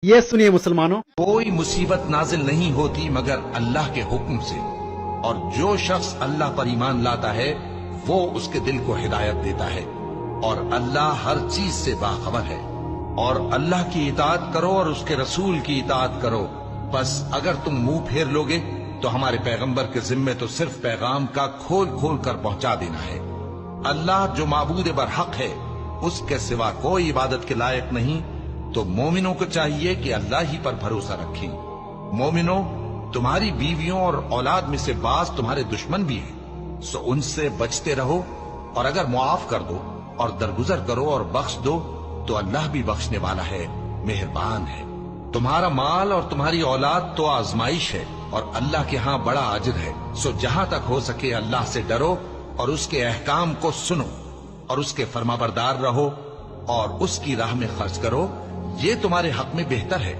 یہ سنیے مسلمانوں، کوئی مصیبت نازل نہیں ہوتی مگر اللہ کے حکم سے، اور جو شخص اللہ پر ایمان لاتا ہے وہ اس کے دل کو ہدایت دیتا ہے، اور اللہ ہر چیز سے باخبر ہے۔ اور اللہ کی اطاعت کرو اور اس کے رسول کی اطاعت کرو، بس اگر تم منہ پھیر لوگے تو ہمارے پیغمبر کے ذمے تو صرف پیغام کا کھول کھول کر پہنچا دینا ہے۔ اللہ جو معبود برحق ہے، اس کے سوا کوئی عبادت کے لائق نہیں، تو مومنوں کو چاہیے کہ اللہ ہی پر بھروسہ رکھیں۔ مومنوں، تمہاری بیویوں اور اولاد میں سے بعض تمہارے دشمن بھی ہیں، سو ان سے بچتے رہو، اور اگر معاف کر دو اور درگزر کرو اور بخش دو تو اللہ بھی بخشنے والا ہے، مہربان ہے۔ تمہارا مال اور تمہاری اولاد تو آزمائش ہے، اور اللہ کے ہاں بڑا اجر ہے، سو جہاں تک ہو سکے اللہ سے ڈرو اور اس کے احکام کو سنو اور اس کے فرمانبردار رہو اور اس کی راہ میں خرچ کرو، یہ تمہارے حق میں بہتر ہے۔